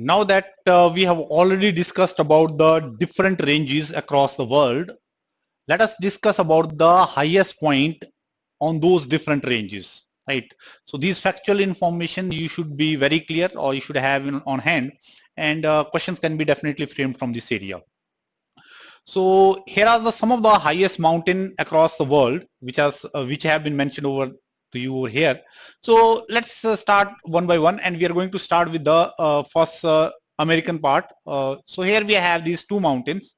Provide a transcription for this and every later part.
Now that we have already discussed about the different ranges across the world, let us discuss about the highest point on those different ranges, right? So these factual information you should be very clear, or you should have on hand, and questions can be definitely framed from this area. So here are some of the highest mountain across the world, which have been mentioned over to you over here. So let's start one by one, and we are going to start with the first American part. So here we have these two mountains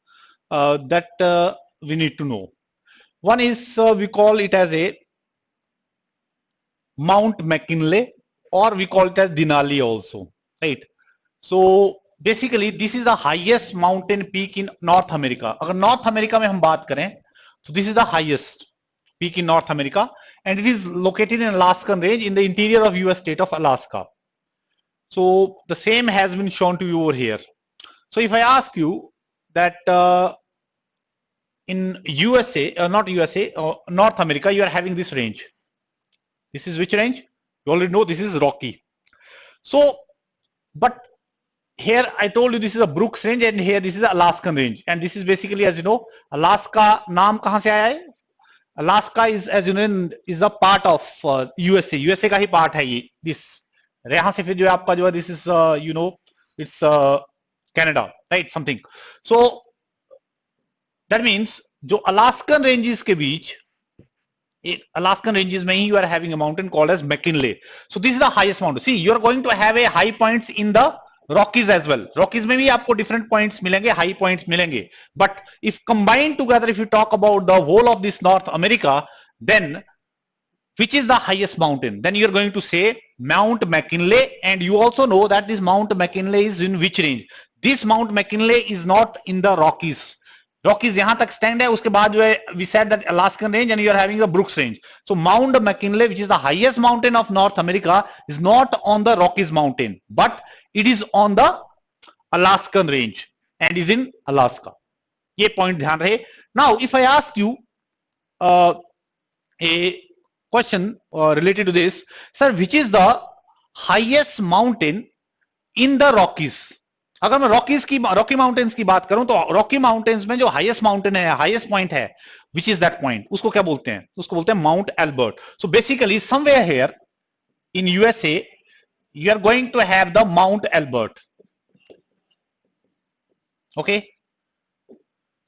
that we need to know. One is we call it as a Mount McKinley, or we call it as Denali also, right? So basically this is the highest mountain peak in North America. अगर North America में हम बात करें, so this is the highest peak in North America, and it is located in Alaskan range in the interior of US state of Alaska. So the same has been shown to you over here. So if I ask you that in USA, not USA, North America, you are having this range. This is which range? You already know this is Rocky. So, but here I told you this is a Brooks range, and here this is the Alaskan range, and this is basically, as you know, Alaska नाम कहाँ से आया है? Alaska is, as you know, is a part of USA. USA का ही part है ये. This यहाँ से फिर जो है आपका जो है, this is you know, it's Canada, right? Something. So that means जो Alaskan ranges के बीच, Alaskan ranges में ही you are having a mountain called as McKinley. So this is the highest mountain. See, you are going to have a high points in the Rockies as well. Rockies में भी आपको different points मिलेंगे, high points मिलेंगे. But if combined together, if you talk about the whole of this North America, then which is the highest mountain? Then you are going to say Mount McKinley, and you also know that this Mount McKinley is in which range? This Mount McKinley is not in the Rockies. Rockies यहाँ तक stand है, उसके बाद जो है we said that Alaskan range, and you are having the Brooks range. So Mount McKinley, which is the highest mountain of North America, is not on the Rockies mountain, but it is on the Alaskan range and is in Alaska. ये point ध्यान रहे. Now if I ask you a question related to this, sir, which is the highest mountain in the Rockies? अगर मैं Rocky mountains की बात करूं, तो Rocky mountains में जो हाईएस्ट माउंटेन है, हाईएस्ट पॉइंट है, विच इज दैट पॉइंट, उसको क्या बोलते हैं? उसको बोलते हैं Mount Elbert. So basically somewhere here in USA you are going to have the Mount Albert. Okay,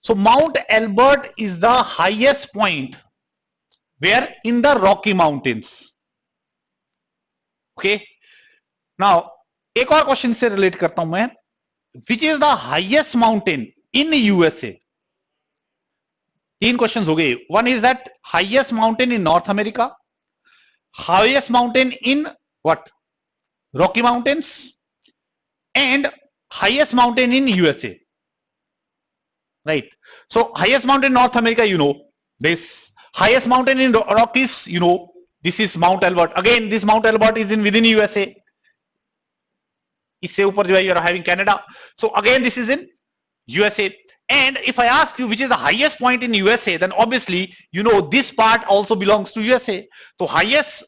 so Mount Albert is the highest point where in the Rocky Mountains. Okay, now एक और question से relate करता हूं मैं. Which is the highest mountain in USA? तीन questions हो गए. One is that highest mountain in North America, highest mountain in what? Rocky Mountains, and highest mountain in USA. Right? So highest mountain in North America, you know this. Highest mountain in Rockies, you know, this is Mount Albert. Again, this Mount Albert is in within USA. इससे ऊपर जो है you are having Canada. So again this is in USA. And if I ask you which is the highest point in USA, then obviously you know this part also belongs to USA. So highest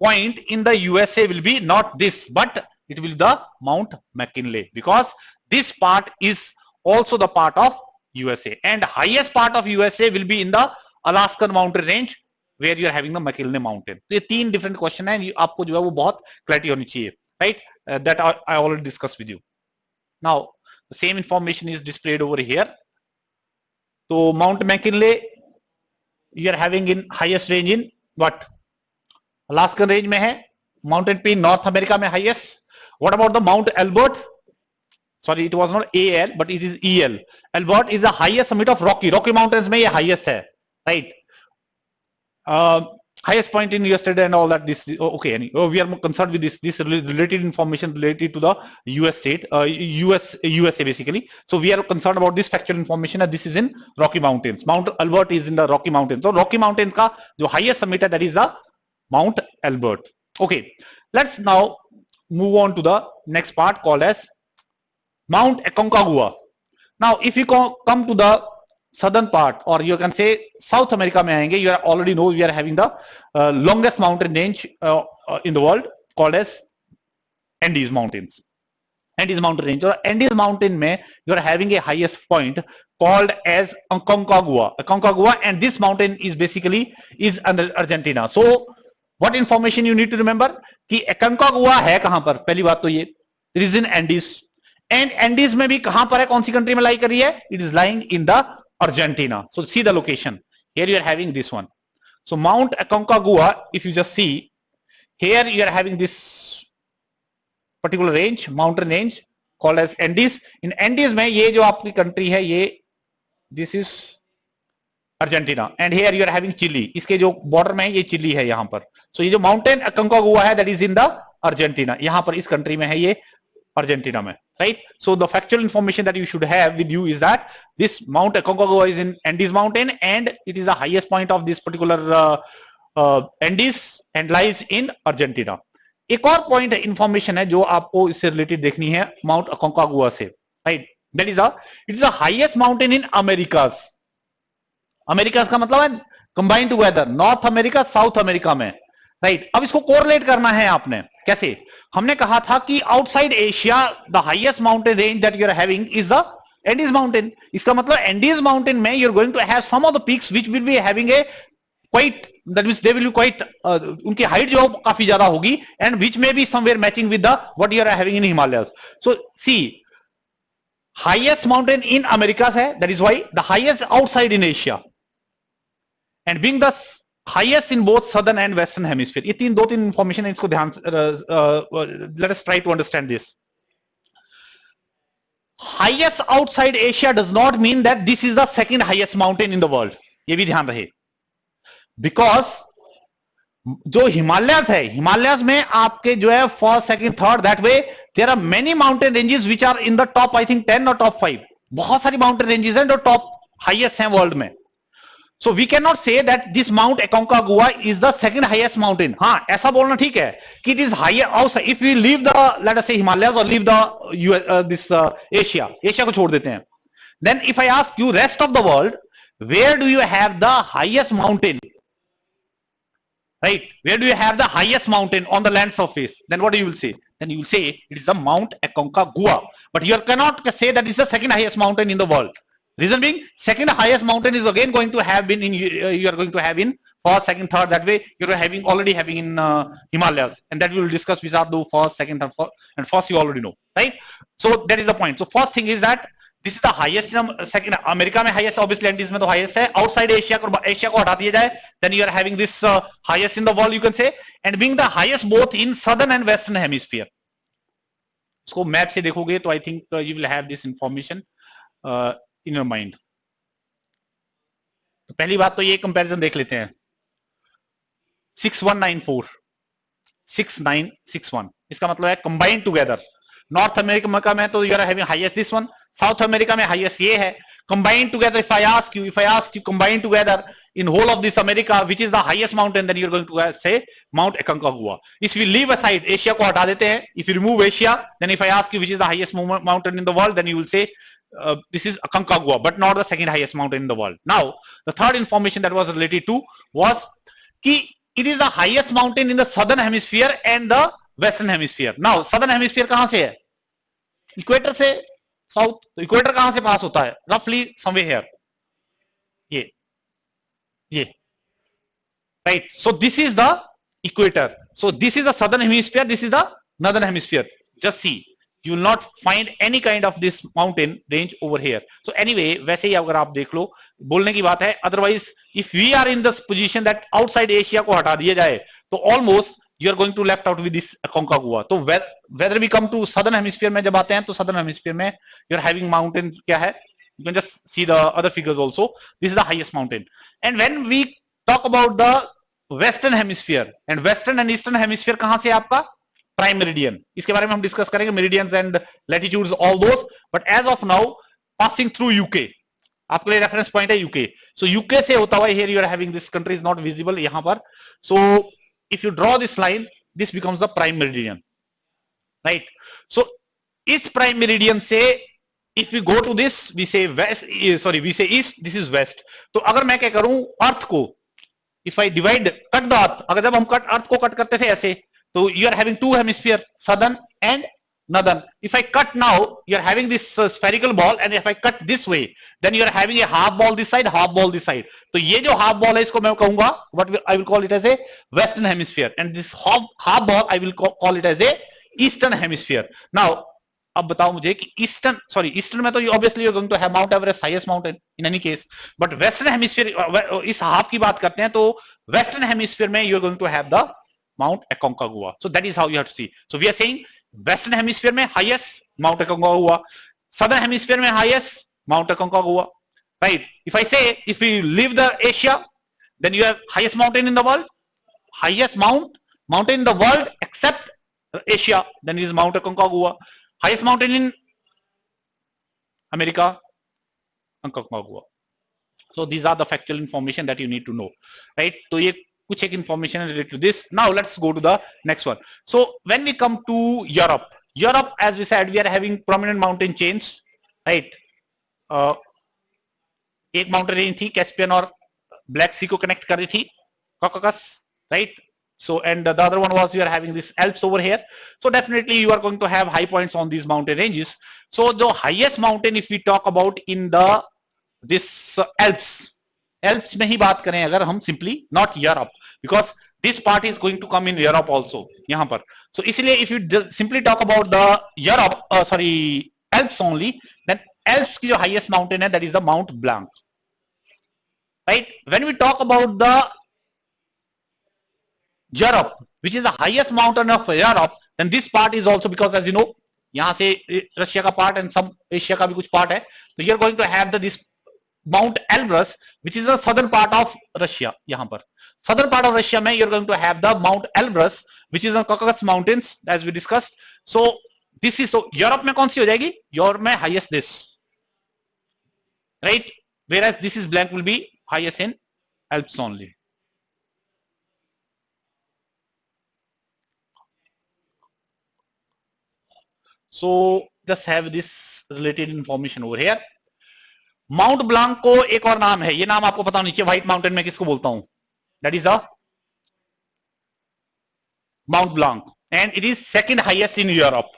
point in the USA will be not this, but it will be the Mount McKinley, because this part is also the part of USA, and highest part of USA will be in the Alaskan mountain range where you are having the McKinley mountain. ये तीन different question है, आपको जो है वो बहुत clarity होनी चाहिए, right? That I already discussed with you. Now the same information is displayed over here. So Mount McKinley you are having in highest range in what? Alaskan range में है. Mountain peak North America में highest. What about the Mount Albert? Sorry, it was not AL, but it is EL. Albert is the highest summit of Rocky Mountains में ये highest है, right? Highest point in yesterday and all that. This okay. We are concerned with this related information related to the US state, USA basically. So we are concerned about this factual information, and this is in Rocky Mountains. Mount Albert is in the Rocky Mountains. So Rocky Mountains का जो highest summit है, that is the Mount Albert. Okay, let's now move on to the next part called as Mount Aconcagua. Now if you come to the southern part, or you can say South America में आएंगे, you already know we are having the longest mountain range in the world called as Andes Mountains. Andes mountain range, और Andes mountain में you are having a highest point called as Aconcagua, and this mountain is basically is under Argentina. So what information you need to remember कि Aconcagua है कहां पर? पहली बात तो ये it is in Andes, and Andes में भी कहां पर है, कौन सी कंट्री में लाई करी है? It is lying in the Argentina. So see the location. Here you are having this one. So Mount Aconcagua, if you just see, here you are having this particular range, mountain range called as Andes. In Andes में ये जो आपकी country है ये this is Argentina, and here you are having Chile. इसके जो border में है ये चिली है यहाँ पर. So ये जो माउंटेन Aconcagua है that is in the Argentina. यहाँ पर इस कंट्री में है ये अर्जेंटीना में, right? So the factual information that you should have with you is that this Mount Aconcagua is in Andes mountain and it is the highest point of this particular Andes and lies in Argentina. एक और point information है जो आपको इससे related देखनी है mount Aconcagua से, right? That is it is the highest mountain in Americas. Americas का मतलब है combined together, North America South America में, राइट? अब इसको कोरिलेट करना है आपने. कैसे? हमने कहा था कि outside Asia the highest mountain range that you are having is the Andes mountain. इसका मतलब एंडीज माउंटेन में you are going to have some of the peaks which will be having a quite, that means they will be quite, उनकी height जो काफी ज्यादा होगी and which may be somewhere matching with the what you are having in Himalayas. So see highest mountain in America's है, that is why the highest outside in Asia and being the highest in both southern and western hemisphere. ये दो तीन information है, इसको ध्यान, let us try to understand this. Highest outside Asia does not mean that this is the second highest mountain in the world. ये भी ध्यान रहे, बिकॉज जो हिमालयस है, हिमालयस में आपके जो है first second third that way there are many mountain ranges which are in the top I think 10 और टॉप 5. बहुत सारी माउंटेन रेंजेस हैं जो टॉप हाईएस्ट हैं वर्ल्ड में. So we cannot say that this Mount Aconcagua is the second highest mountain. हाँ, ऐसा बोलना ठीक है कि it is higher outside. If we leave the, let us say Himalayas or leave the this Asia, Asia को छोड़ देते हैं. Then if I ask you rest of the world, where do you have the highest mountain? Right? Where do you have the highest mountain on the land surface? Then what you will say? Then you will say it is the Mount Aconcagua. But you cannot say that it's the second highest mountain in the world. Reason being, second highest mountain is again going to have been in you are going to have in first, second, third. That way you are having already having in Himalayas, and that we will discuss. We start do first, second, third, fourth, and first you already know, right? So that is the point. So first thing is that this is the highest in second. America में highest obviously Andes में तो highest है. Outside Asia को हटा दिया जाए, then you are having this highest in the world you can say, and being the highest both in southern and western hemisphere. इसको map से देखोगे तो I think you will have this information in your mind. तो पहली बात तो ये comparison देख लेते हैं. 6194 6961 इसका मतलब है कंबाइंड टुगेदर. नॉर्थ अमेरिका में तो you are having highest this one, South America में हाईएस्ट ये है. Combined together if I ask you combined together in whole of this America which is the highest mountain, then you are going to say Mount Aconcagua. If we leave aside Asia को हटा देते हैं, if you remove Asia, then if I ask you which is the highest mountain in the world, then you will say this is Aconcagua, but not the second highest mountain in the world. Now the third information that was related to was कि it is the highest mountain in the southern hemisphere and the western hemisphere. Now southern hemisphere कहां से है? Equator से south. तो equator कहां से pass होता है? रफली समवेयर हियर, ये right. So this is the equator. So this is the southern hemisphere, this is the northern hemisphere. Just see, you will not find any kind of this mountain range over here. So anyway, वैसे ही अगर आप देख लो, बोलने की बात है. Otherwise if we are in this position that outside Asia को हटा दिया जाए तो almost you are going to left out with this Aconcagua. तो whether we come to southern hemisphere में जब आते हैं तो southern hemisphere में you are having mountain क्या है? You can just see the other figures also. This is the highest mountain. And when we talk about the western hemisphere, and western and eastern hemisphere कहां से आपका? Prime meridian. इसके बारे में हम discuss करेंगे, meridians and latitudes all those. But as of now, passing through UK. आपके लिए रेफरेंस पॉइंट है UK. So UK से होता हुआ here you are having this country is not visible यहाँ पर. So if you draw this line, this becomes the prime meridian, right? So इस prime meridian से if we go to this, we say west, sorry, we say east, this is west. तो अगर मैं क्या करूं अर्थ को, if I divide, cut the earth, अगर जब हम अर्थ को कट करते थे ऐसे, तो you are having two hemisphere, southern and northern. If I cut now, you're having this spherical ball, and if I cut this way, then you're having a half ball this side, half ball this side. तो ये जो half ball है इसको मैं कहूंगा, what I will call it as a western hemisphere, and this half ball I will call it as a eastern hemisphere. Now अब बताओ मुझे कि ईस्टर्न में तो you obviously you're going to have Mount Everest, highest mountain in any case, but western hemisphere इस half की बात करते हैं तो western hemisphere में you're going to have the Mount Aconcagua. So that is how you have to see. So we are saying western hemisphere में highest Mount Aconcagua, southern hemisphere में highest Mount Aconcagua, right? If I say if we leave the Asia, then you have highest mountain in the world, highest mountain in the world except Asia, then is Mount Aconcagua. Highest mountain in America, Aconcagua. So these are the factual information that you need to know, right? So ये कुछ एक information related to this. Now let's go to the next one. So when we come to Europe, as we said, we are having prominent mountain chains, right? एक mountain range थी Caspian और Black Sea को connect कर रही थी, Caucasus, right? So, and the other one was you are having this Alps over here. So definitely you are going to have high points on these mountain ranges. So the highest mountain, if we talk about in the this Alps में ही बात करें अगर हम simply, not Europe, because this part is going to come in Europe also यहाँ पर. So इसलिए if you simply talk about the Europe, Alps only, then Alps की जो highest mountain है, that is the Mount Blanc, right? When we talk about the Europe, which is the highest mountain of Europe, then this part is also, because as you know, यहाँ से Russia का part and some Asia का भी कुछ part है, तो you're going to have this Mount Elbrus, which is the southern part of Russia. यहाँ पर southern part of Russia में you're going to have the Mount Elbrus, which is the Caucasus Mountains, as we discussed. So this is, so Europe में कौन सी हो जाएगी? Europe में highest this, right? Whereas this is blank will be highest in Alps only. So just have this related information over here. Mount Blanc को एक और नाम है, ये नाम आपको पता होना चाहिए, व्हाइट माउंटेन में किसको बोलता हूं? That is a Mount Blanc, and it is second highest in Europe.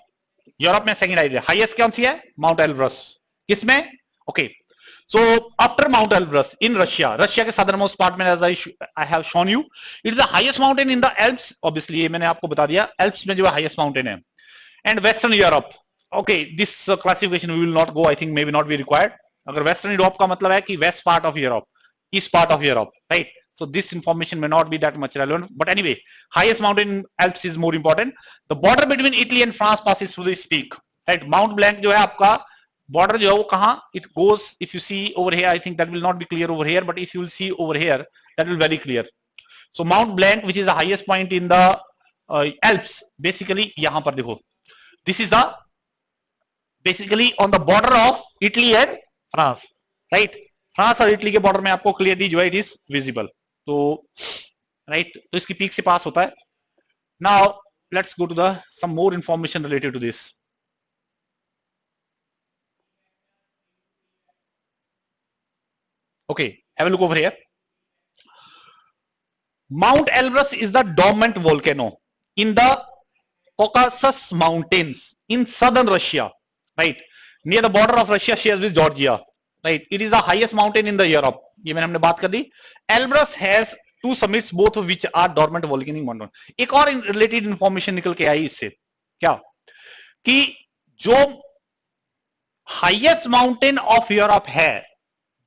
Europe में सेकंड हाईएस्ट कौन सी है? Mount Elbrus. किसमें? Okay, so after Mount Elbrus in Russia के सदर्न मोस्ट पार्ट में, as I have shown you, it is the highest mountain in the Alps. Obviously ये मैंने आपको बता दिया, एल्प्स में जो हाईएस्ट माउंटेन है. And western Europe, okay, this classification we will not go, I think may be not be required. अगर western Europe का मतलब है कि west part of Europe, east part of Europe, right? So this information may not be that much relevant, but anyway, highest mountain in Alps is more important. The border between Italy and France passes through this peak, right? Mount Blanc जो है आपका border जो है वो कहाँ? It goes, if you see over here, I think that will not be clear over here, but if you will see over here, that will be very clear. So Mount Blanc, which is the highest point in the Alps, basically यहाँ पर देखो, this is the basically on the border of Italy and France, right? France और Italy के border में आपको clearly जो है it is visible. तो राइट, तो इसकी पीक से पास होता है. Now let's go to the some more information related to this. Okay, have a look over here. Mount Elbrus is the dormant volcano in the Caucasus Mountains in southern Russia, right? Near the border of Russia shares with Georgia, right? It is the highest mountain in the Europe. ये मैंने हमने बात कर दी. Elbrus has two summits, both of which are dormant volcanic mountain. एक और related information निकल के आई इससे, क्या कि जो highest mountain of Europe है,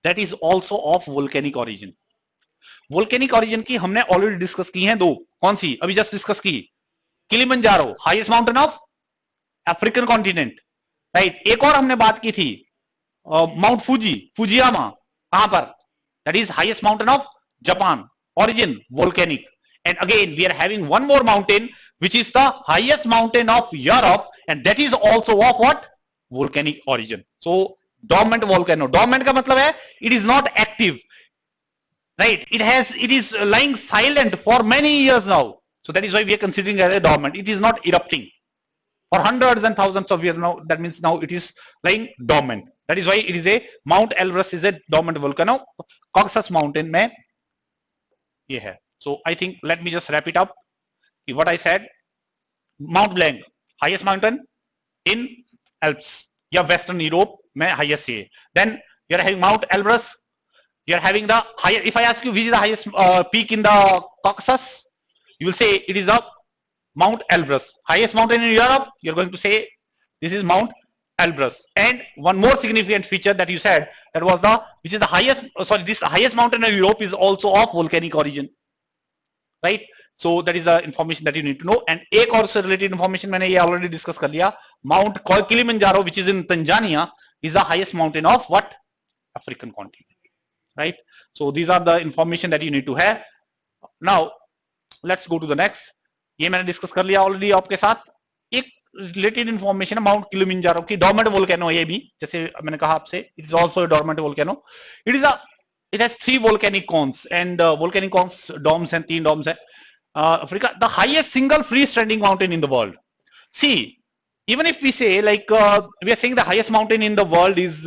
that is also of volcanic origin. Volcanic origin की हमने ऑलरेडी डिस्कस की हैं दो. कौन सी? अभी जस्ट डिस्कस की, Kilimanjaro, highest mountain of African continent, right? एक और हमने बात की थी माउंट फुजियामा, कहां पर? That is highest mountain of Japan, origin volcanic. And again we are having one more mountain which is the highest mountain of Europe, and that is also of what? Volcanic origin. So dormant volcano, dormant का मतलब है it is not active, right? It is lying silent for many years now, so that is why we are considering as a dormant. It is not erupting for hundreds and thousands of years now. That means now it is lying dormant. That is why it is a Mount Elbrus is a dormant volcano. Caucasus mountain में ये है. So I think let me just wrap it up. What I said, Mount Blanc, highest mountain in Alps या Western Europe में highest है. Then you are having Mount Elbrus. You are having the highest. If I ask you which is the highest peak in the Caucasus, you will say it is the Mount Elbrus. Highest mountain in Europe, you are going to say this is Mount Elbrus. And one more significant feature that you said, that was the which is the highest. This highest mountain in Europe is also of volcanic origin, right? So that is the information that you need to know. And एक और से related information मैंने ये already discuss कर लिया. Mount Kilimanjaro, which is in Tanzania, is the highest mountain of what? African continent, right? So these are the information that you need to have. Now let's go to the next. ये मैंने discuss कर लिया already आपके साथ. एक related information है mount Kilimanjaro की. Dormant volcano है ये भी, जैसे मैंने कहा आपसे, it is also a dormant volcano. It has 3 volcanic cones and volcanic cones domes हैं, 3 domes है. Africa, the highest single freestanding mountain in the world. See, even if we say like we are saying the highest mountain in the world is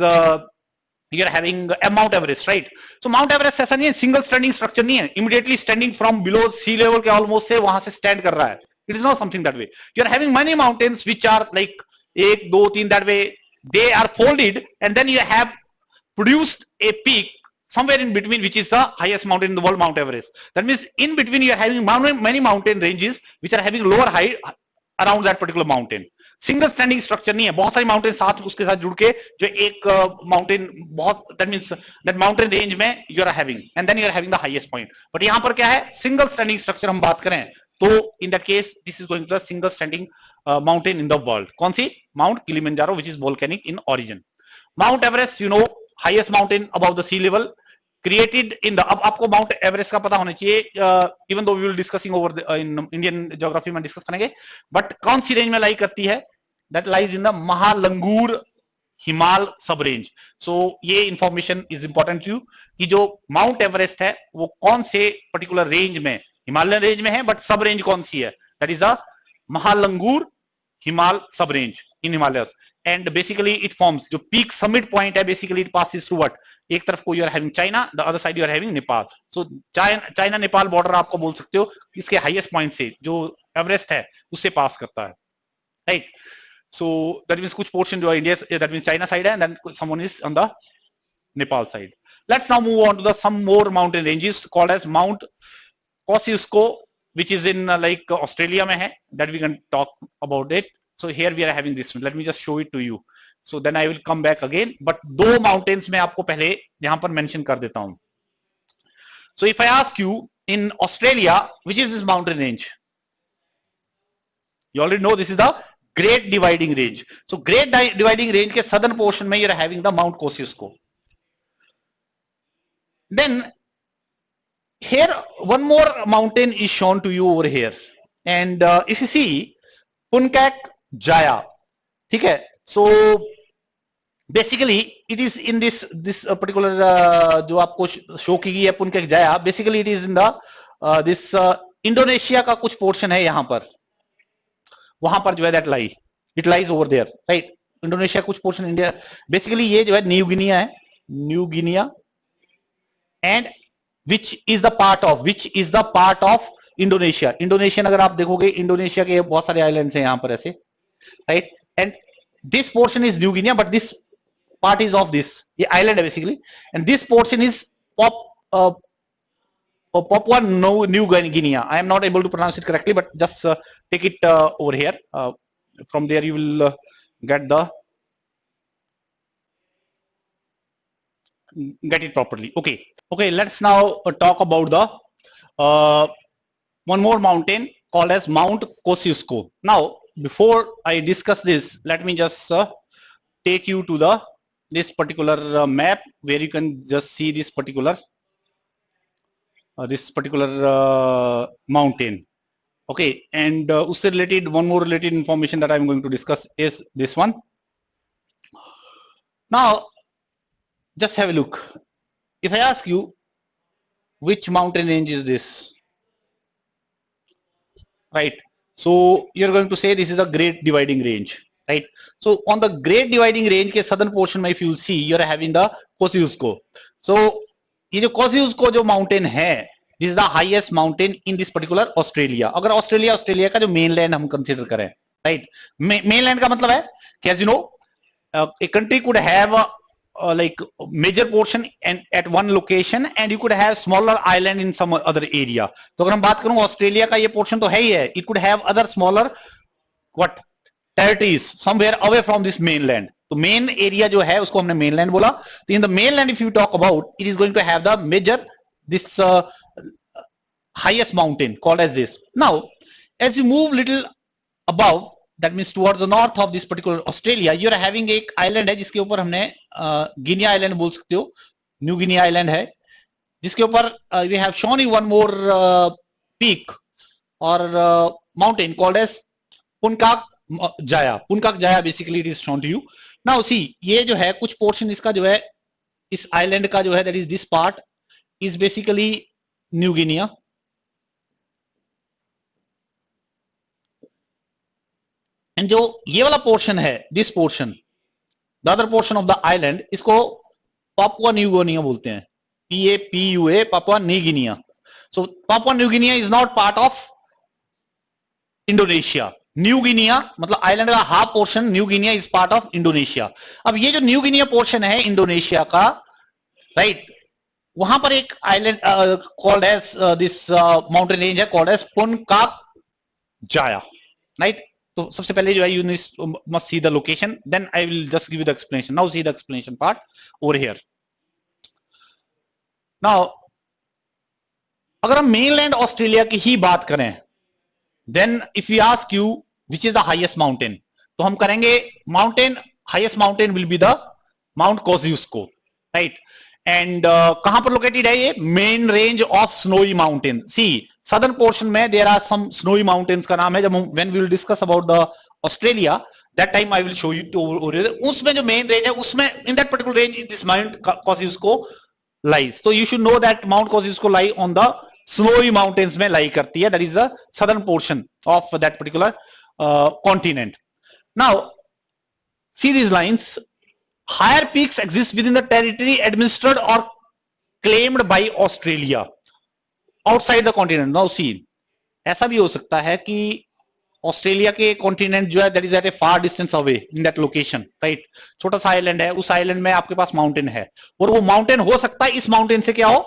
you are having Mount Everest, right? So Mount Everest ऐसा नहीं है, single standing structure नहीं है, immediately standing from below sea level के almost से वहां से stand कर रहा है. It is not something that way. You are having many mountains which are like 1, 2, 3 that way. They are folded and then you have produced a peak somewhere in between, which is the highest mountain in the world, Mount Everest. That means in between you are having many mountain ranges which are having lower height around that particular mountain. Single standing structure नहीं है, बहुत सारी mountain साथ उसके साथ जुड़ के जो एक माउंटेन बहुत, that means that mountain range में you are having and then you are having the highest point. But यहां पर क्या है, सिंगल स्टैंडिंग स्ट्रक्चर हम बात करें तो in that case this is going to the single standing mountain in the world. कौन सी? Mount Kilimanjaro, which is volcanic in origin. Mount Everest, you know, highest mountain above the sea level, created in the, अब आपको mount Everest का पता होना चाहिए, even though we will discussing over in Indian geography में discuss करेंगे, but कौन सी रेंज में लाई करती है? That lies in the महालंगूर Himal sub range. So ये information is important to you कि जो माउंट एवरेस्ट है वो कौन से पर्टिकुलर रेंज में, हिमालयन रेंज में है, बट सब रेंज कौन सी है? That is the Mahalangur Himal sub range in Himalayas. And basically it forms, जो पीक समिट पॉइंट है, basically it passes through what? एक तरफ को you are having China, the other side you are having Nepal. So China Nepal border आपको बोल सकते हो, इसके हाईएस्ट पॉइंट से जो एवरेस्ट है उससे पास करता है, राइट? So that means कुछ portion जो है India, that means China side है, and then someone is on the Nepal side. Let's now move on to the some more mountain ranges called as Mount Kosciuszko, which is in like Australia में है, that we can talk about it. So here we are having this. Let me just show it to you. So then I will come back again. But दो mountains मैं आपको पहले यहाँ पर mention कर देता हूँ. So if I ask you in Australia, which is this mountain range? You already know this is the Great Dividing Range. So Great Dividing Range के southern portion में you are having the Mount Kosciuszko. Then here one more mountain is shown to you over here, and if you see Puncak Jaya, ठीक है? So basically it is in this particular जो आपको show की गई है Puncak Jaya, basically it is in the this Indonesia का कुछ portion है यहाँ पर, वहां पर जो है that lie, it lies over there, right? Indonesia कुछ पोर्शन, इंडिया, बेसिकली ये जो है न्यू गिनिया है, new Guinea, and which is the part of Indonesia. Indonesian अगर आप देखोगे, इंडोनेशिया के बहुत सारे आइलैंड्स हैं यहाँ पर ऐसे, right? And this portion is new Guinea, but this part is of this, ये आइलैंड है basically, and this portion is Papua New Guinea. I am not able to pronounce it correctly, but just take it over here. From there you will get it properly. Okay. Let's now talk about the one more mountain called as Mount Kosciuszko. Now, before I discuss this, let me just take you to this particular map where you can just see this particular mountain. Okay, and usse related, one more related information that I'm going to discuss is this one. Now just have a look. If I ask you which mountain range is this, right? So you're going to say this is the Great Dividing Range, right? So on the Great Dividing Range के southern portion में if you see, you're having the Kosciuszko. So ये जो Kosciuszko जो mountain है, this is the highest mountain in this particular Australia. अगर Australia का जो mainland हम कंसीडर करें, राइट. मेनलैंड का मतलब है कि as you know a country could have like major portion and at one location and you could have smaller island in some other area. तो अगर हम बात करूं ऑस्ट्रेलिया का ये पोर्शन तो है ही है, it could have other smaller what territories somewhere away from this mainland. तो मेन एरिया जो है उसको हमने मेनलैंड बोला. तो in the mainland if you talk about, it is going to have the major this highest mountain called as this. Now as you move little above, that means towards the north of this particular Australia, you are having एक island है जिसके ऊपर हमने गिनी island बोल सकते हो, new Guinea island है, जिसके ऊपर we have shown you one more peak or mountain called as पुनकाक जाया. पुनकाक जाया basically it is shown to you. Now see, ये जो है कुछ पोर्शन इसका जो है इस आइलैंड का जो है, that is this part is basically new Guinea. And जो ये वाला पोर्शन है, this portion, the other portion of the island, इसको पापुआ न्यू गिनिया बोलते हैं. PAPUA, Papua new Guinea. So Papua new Guinea is not part of Indonesia. New Guinea मतलब island का half portion, new Guinea is part of Indonesia. अब ये जो new Guinea portion है Indonesia का, right, वहां पर एक island called as this mountain range है called as Puncak Jaya, right. तो सबसे पहले जो है you must see the location, then I will just give you the explanation. Now see the explanation part over here. Now अगर हम mainland Australia की ही बात करें, then if you ask you which is the highest mountain, तो हम करेंगे mountain, highest mountain will be the Mount Kosciuszko, right. And कहां पर लोकेटेड है ये? Main range of snowy mountain. See southern portion में there are some snowy mountains का नाम है. जब when we will discuss about the Australia, that time I will show you too. उसमें जो मेन रेंज है उसमें in that particular range this Mount Kosciuszko lies. तो you should know that Mount Kosciuszko lie on the snowy mountains में lie करती है. That is the southern portion of that particular continent. Now see these lines. Higher peaks exist within the territory administered or claimed by Australia outside the continent. Now see, ऐसा भी हो सकता है कि Australia के continent जो है that is at a far distance away in that location, right. छोटा सा आइलैंड है, उस आइलैंड में आपके पास माउंटेन है और वो माउंटेन हो सकता है इस माउंटेन से क्या हो,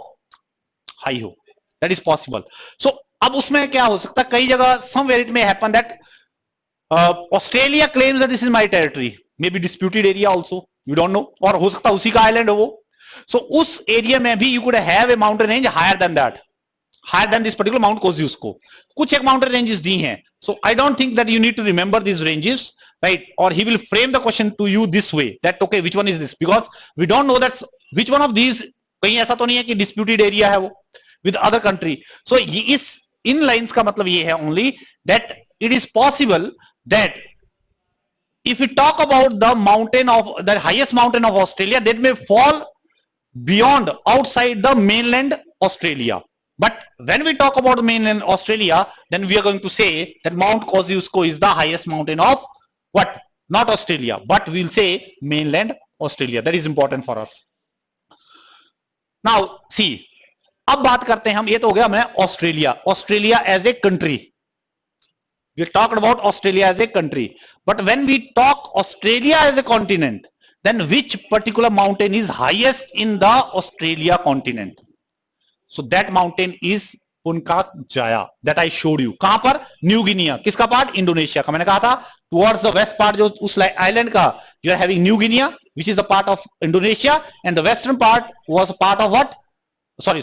हाई हो. That is possible. सो अब उसमें क्या हो सकता है, कई जगह somewhere it may happen that Australia claims that this is my territory, may be disputed area also, you don't know, और हो सकता है उसी का आइलैंड हो वो. सो उस एरिया में भी you could have a mountain range higher than that, higher than this particular Mount Kosciuszko. कुछ एक माउंटेन रेंजेस दी हैं. So I don't think that you need to remember this ranges, right. और he will frame the question to you this way that okay which one is this, because we don't know that which one of these. कहीं ऐसा तो नहीं है कि disputed area है वो with other country. सो इस इन लाइंस का मतलब ये है only that it is possible that if we talk about the mountain of the highest mountain of Australia, that may fall beyond outside the mainland Australia. But when we talk about mainland Australia, then we are going to say that Mount Kosciuszko is the highest mountain of what? Not Australia, but we'll say mainland Australia. That is important for us. Now see, अब बात करते हैं हम, ये तो हो गया मैं Australia. Australia as a country, we talked about Australia as a country, but when we talk Australia as a continent, then which particular mountain is highest in the Australia continent? So that mountain is Puncak Jaya that I showed you. कहां पर? New Guinea. किसका part? Indonesia का. मैंने कहा था towards the west part जो उस island का, you are having new Guinea which is a part of Indonesia, and the western part was a part of what? Sorry.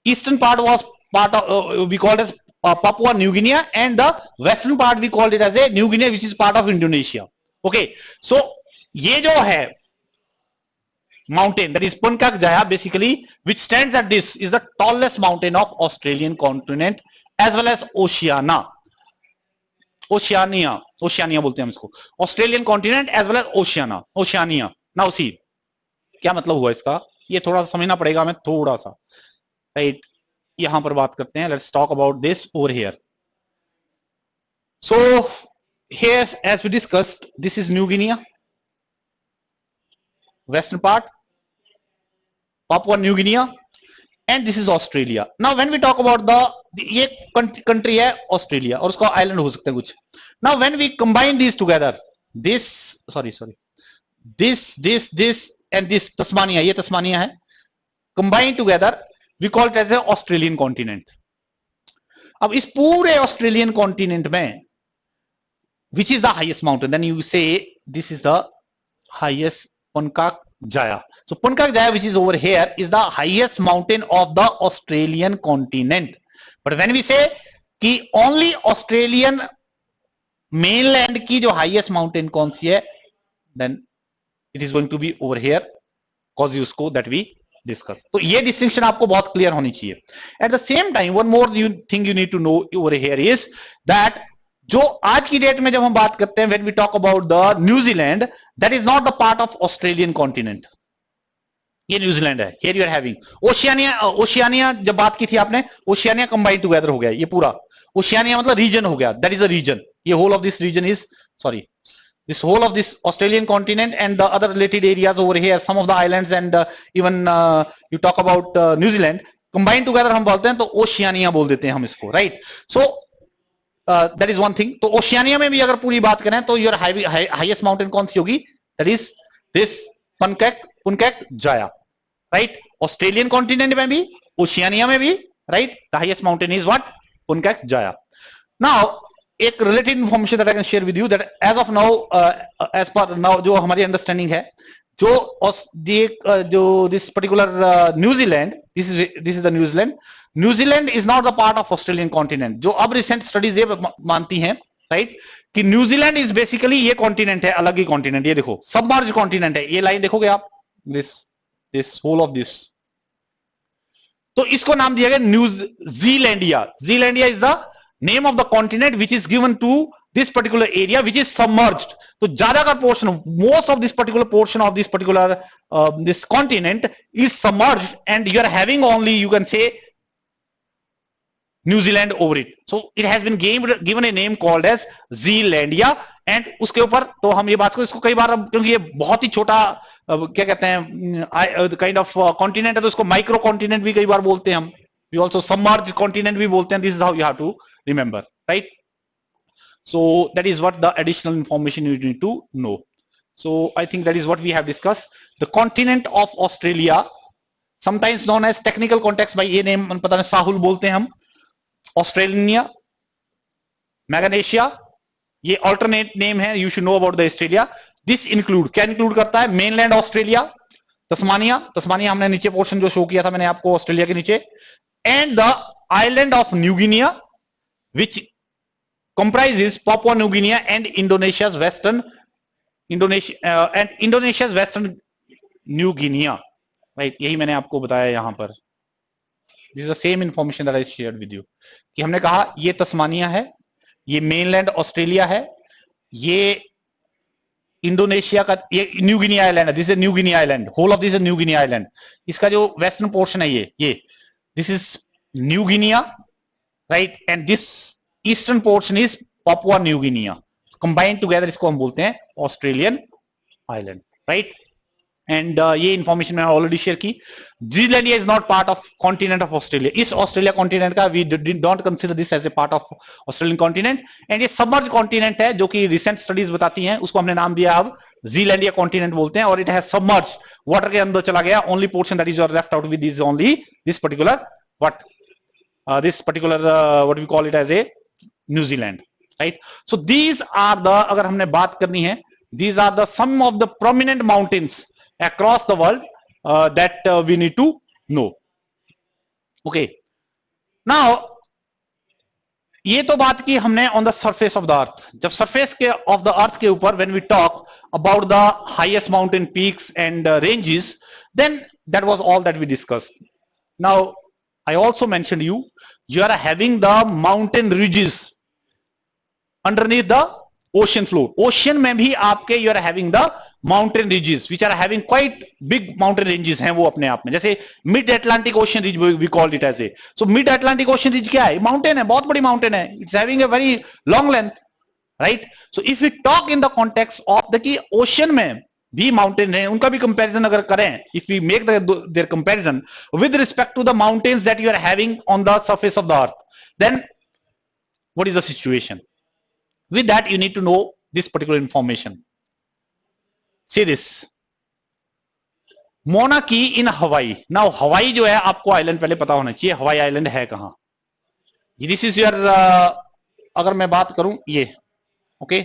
Eastern part was part of we called as Papua New Guinea, and the western part we called it as a New Guinea which is part of Indonesia. Okay, so ये जो है mountain that is Puncak Jaya basically, which stands at this, is the tallest mountain of Australian continent as well as Oceania बोलते हैं हम इसको, Australian continent as well as Oceania. Now see, क्या मतलब हुआ इसका, ये थोड़ा सा समझना पड़ेगा हमें, थोड़ा सा, राइट. यहां पर बात करते हैं. Let's talk about this over here. So here as we discussed, this is new Guinea, western part Papua new Guinea, and this is Australia. Now when we talk about the, ये country है Australia और उसका island हो सकता है कुछ. Now when we combine these together, this and this Tasmania, ये Tasmania है, combined together we call it as a Australian continent. अब इस पूरे ऑस्ट्रेलियन कॉन्टिनेंट में which is the highest mountain, then you say this is the highest Puncak Jaya. So Puncak Jaya, which is over here, is the highest mountain of the Australian continent. But when we say कि only Australian mainland की जो highest mountain कौन सी है, then it is going to be over here, Kosciuszko, that we discuss. तो ये distinction आपको बहुत clear होनी चाहिए. At the same time, one more thing you need to know over here is that जो आज की डेट में जब हम बात करते हैं, when we talk about the New Zealand, that is not the part of Australian continent. ये न्यूजीलैंड है. Here you are having Oceania जब बात की थी आपने, ओशियानिया कंबाइन टुगेदर हो गया, ये पूरा ओशियानिया मतलब रीजन हो गया, that is a region. ये whole of this region is, sorry, this whole of this Australian continent and the other related areas over here, some of the islands and even you talk about New Zealand combined together हम बोलते हैं, तो Oceania बोल देते हैं हम इसको, right? So that is one thing. तो ओशियानिया में भी अगर पूरी बात करें तो your highest mountain कौन सी होगी? That is this Puncak Jaya, right? Australian continent में भी, ओशियानिया में भी, right? The highest mountain is what? Puncak Jaya. Now एक related information that I can share with you, that as of now, as per now जो हमारी understanding है, जो this particular New Zealand, this is the New Zealand. New Zealand is not the part of Australian continent. जो अब recent studies ये मानती हैं, right, कि New Zealand is basically ये continent है, अलग ही continent. ये देखो submerged continent है, ये line देखोगे आप, this whole of this. तो इसको नाम दिया गया new Zealandia. Zealandia is the name of the continent which is given to this particular area which is submerged. तो ज्यादा का portion, most of this particular portion of this particular this continent is submerged, and you are having only, you can say, New Zealand over it. So it has been given a name called as Zealandia. And उसके ऊपर तो हम ये बात को, इसको कई बार, क्योंकि ये बहुत ही छोटा क्या कहते हैं काइंड ऑफ कॉन्टिनेंट है, तो इसको माइक्रो कॉन्टिनेंट भी कई बार बोलते हैं हम. We also submerged continent भी बोलते हैं. This is how you have to remember, right? So that is what the additional information you need to know. So I think that is what we have discussed. The continent of Australia, sometimes known as technical context by ये name पता नहीं साहुल बोलते हैं हम. Australia, Melanesia, ये alternate name है. You should know about the Australia. This include, क्या include करता है? Mainland Australia, तस्मानिया हमने नीचे पोर्शन जो शो किया था मैंने आपको ऑस्ट्रेलिया के नीचे, and the island of New Guinea, which comprises Papua New Guinea and Indonesia's western New Guinea, right? यही मैंने आपको बताया यहां पर. This is the same information that I shared with you. कि हमने कहा ये तस्मानिया है, ये मेनलैंड ऑस्ट्रेलिया है, ये इंडोनेशिया का, ये न्यू गिनी आइलैंड है. This is new Guinea island, whole of this is new Guinea island. इसका जो वेस्टर्न पोर्शन है ये this is new Guinea, right, and this eastern portion is Papua new Guinea. Combined together इसको हम बोलते हैं Australian island, right. And ये information मैंने ऑलरेडी शेयर की. Zealandia is not part of continent of Australia. इस ऑस्ट्रेलिया कॉन्टिनेंट का we don't consider this as a part of Australian continent. And ये सबमर्ज कॉन्टिनेंट है, जो कि रिसेंट स्टडीज बताती हैं, उसको हमने नाम दिया अब जीलैंडिया कॉन्टिनेंट बोलते हैं. और इट हैज सबमर्ज, वाटर के अंदर चला गया. Only portion that is left out with is only this particular what we call it as a New Zealand, right. So these are the, अगर हमने बात करनी है, these are the some of the prominent mountains across the world that we need to know. Okay, now ये तो बात की हमने on the surface of the earth. जब surface के of the earth के ऊपर when we talk about the highest mountain peaks and ranges, then that was all that we discussed. Now I also mentioned you are having the mountain ridges underneath the ocean floor. Ocean में भी आपके you are having the mountain ridges which are having quite big mountain ranges हैं वो अपने आप में. जैसे mid Atlantic Ocean ridge we called it as a. So mid Atlantic Ocean ridge क्या है? Mountain है, बहुत बड़ी mountain है. It's having a very long length, right? So if we talk in the context of the कि ocean में भी mountain है, उनका भी comparison अगर करें, if we make their comparison with respect to the mountains that you are having on the surface of the earth, then what is the situation? with that you need to know this particular information. See this Mauna Kea in Hawaii. Now Hawaii जो है आपको island पहले पता होना चाहिए Hawaii island है कहां. This is your अगर मैं बात करूं ये okay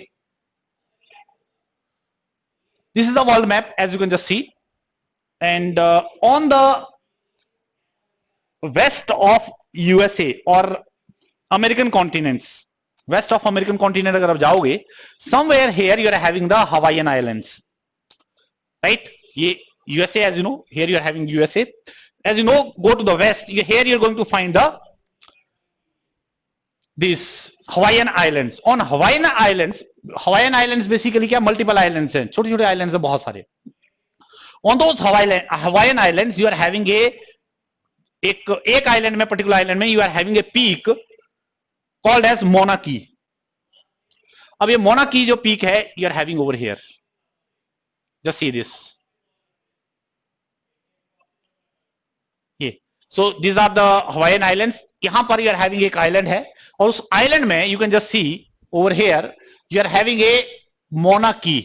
this is the world map as you can just see and on the west of USA or American continents, west of American continent अगर आप जाओगे, somewhere here you are having the Hawaiian Islands, right? ये USA, as you know, here you are having USA. As you know, go to the west. Here you are going to find the these Hawaiian Islands. On Hawaiian Islands basically क्या multiple islands हैं, छोटे-छोटे islands हैं बहुत सारे. On those Hawaiian Islands you are having एक island में particular island में you are having a peak called as Mauna Kea. अब ये Mauna Kea जो पीक है you are having over here, just see this. ये so this are the Hawaiian islands. यहां पर यू आर हैविंग एक island है और उस आइलैंड में you can just see over here you are having a Mauna Kea,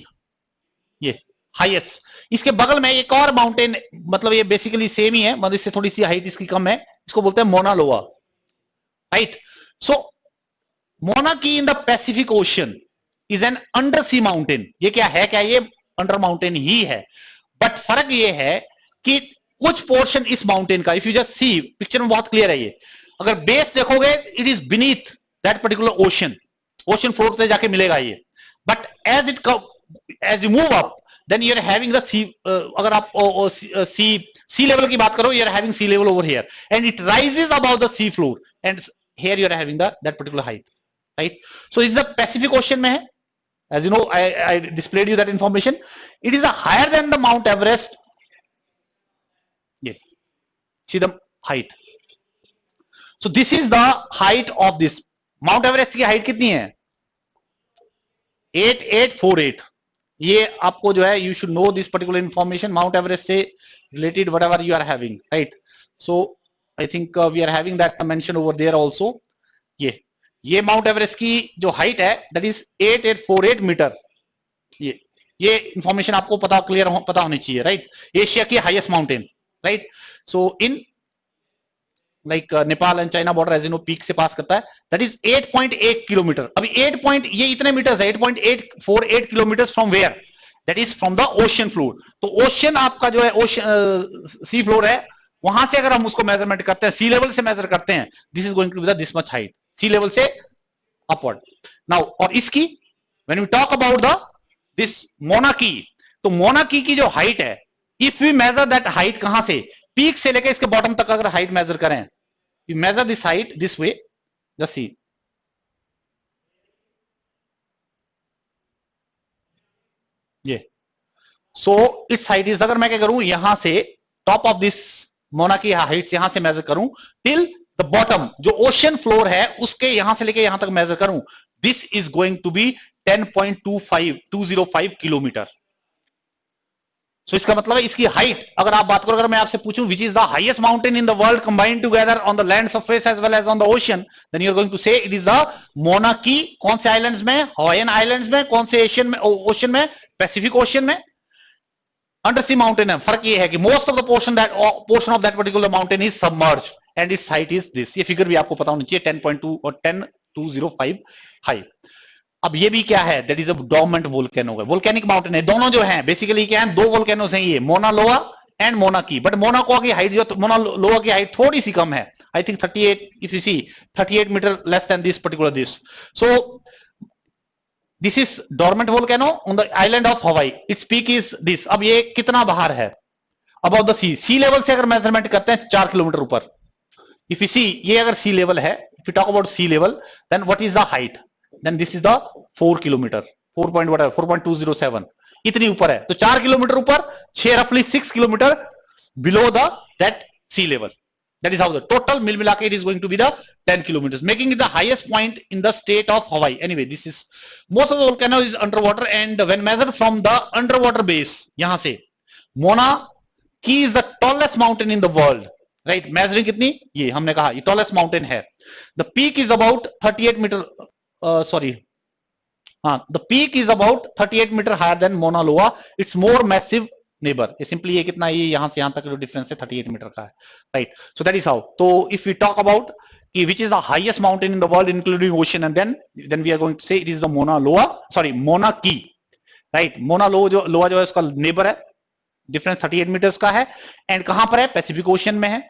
ये highest. इसके बगल में एक और माउंटेन, मतलब ये बेसिकली सेम ही है, मतलब इससे थोड़ी सी हाइट इसकी कम है, इसको बोलते हैं Mauna Loa, right? So Mauna Kea in the Pacific ocean is an under sea mountain. ये क्या है, क्या ये अंडर माउंटेन ही है, बट फर्क ये है कि कुछ पोर्शन इस माउंटेन का, if you just see picture में बहुत क्लियर है ये, अगर बेस देखोगे it is beneath that particular ocean, ocean floor से जाके मिलेगा ये, but as you move up then you are having the sea, अगर आप sea level की बात करो, you are having sea level over here and it rises above the sea floor and here you are having that particular height, right? So it's the Pacific Ocean में है, as you know, I displayed you that information. It is higher than the Mount Everest. Yeah, see the height. So this is the height of this Mount Everest की height कितनी है? 8848. ये आपको जो है you should know this particular information Mount Everest से related whatever you are having, right? So I think we are having that mention over there also. ये Mount Everest की जो हाइट है दैट इज 8848 मीटर. ये information आपको पता होनी चाहिए, राइट? एशिया की highest mountain, right? So in like Nepal and China border as you know peak से पास करता है, दैट इज 8.8 किलोमीटर. अभी 8 ये इतने मीटर्स है, 8.848 kilometre from where, that is from the ocean floor. तो ओशन आपका जो है ओशन सी फ्लोर है, वहां से अगर हम उसको मेजरमेंट करते हैं, सी लेवल से मेजर करते हैं, this is going to be this much height, sea level से अपवर्ड. नाउ और इसकी when we talk about the this Mauna Kea, तो Mauna Kea की जो हाइट है, if we measure that height कहां से, पीक से लेकर इसके बॉटम तक अगर हाइट मेजर करें, you measure this height this way, just see ये. सो इट्स हाइट इज, अगर मैं क्या करूं यहां से top of this Mauna Kea height यहां से मेजर करूं टिल द बॉटम जो ओशन फ्लोर है उसके यहां से लेकर यहां तक मेजर करूं, this is going to be 10.205 kilometre. So इसका मतलब है इसकी हाइट, अगर आप बात करो, अगर मैं आपसे पूछूं which is the highest mountain in the world combined together on the land surface as well as on the ocean, then you are going to say it is the Mauna Kea. कौन से islands में? Hawaiian islands में. कौन से Asian में? Ocean में, Pacific ocean में, under sea mountain है. फर्क ये है कि most of the portion of that particular mountain is submerged and it's height is this. ये फिगर भी आपको पता होनी चाहिए, 10.2 और 10.205 हाइट. अब ये भी क्या है, that is a dormant volcano है, वोल्केनिक माउंटेन है. दोनों जो हैं बेसिकली क्या है, दो वोल्केनोस हैं ये, Mauna Loa and Mauna Kea. बट Mauna Loa की हाइट जो Mauna Loa की हाइट थोड़ी सी कम है, I think 38, if you see 38 metre less than this particular this. So this is dormant volcano on the island of Hawaii. Its peak is this. अब ये कितना बाहर है about the sea, sea level से अगर मेजरमेंट करते हैं 4 kilometre ऊपर. इफ यू सी ये अगर सी लेवल है, if you talk about sea level, then what is the height, then this is the 4 kilometre, 4.207 इतनी ऊपर है. तो 4 किलोमीटर ऊपर, 6 रफली 6 kilometre below the that sea level. That is how the total मिला के it is going to be the 10 kilometers, making it the highest point in the state of Hawaii. Anyway, this is most of the volcano is underwater, and when measured from the underwater base, यहाँ से Mauna Kea is the tallest mountain in the world, right? Measuring कितनी? ये हमने कहा ये tallest mountain है. The peak is about 38 meter. Sorry, हाँ, the peak is about 38 metre higher than Mauna Loa, it's more massive neighbour. ये simply ये कितना, ये यहां से यहां तक जो डिफरेंस है 38 मीटर का है, right. So that is how. तो इफ वी टॉक अबाउट कि which is the highest mountain in the world including ocean, and then we are going to say it is the Mauna Loa, sorry Mona की, right. Mona लोआ जो है उसका neighbour है, difference 38 metres का है, and कहां पर है, पैसिफिक ओशन में है।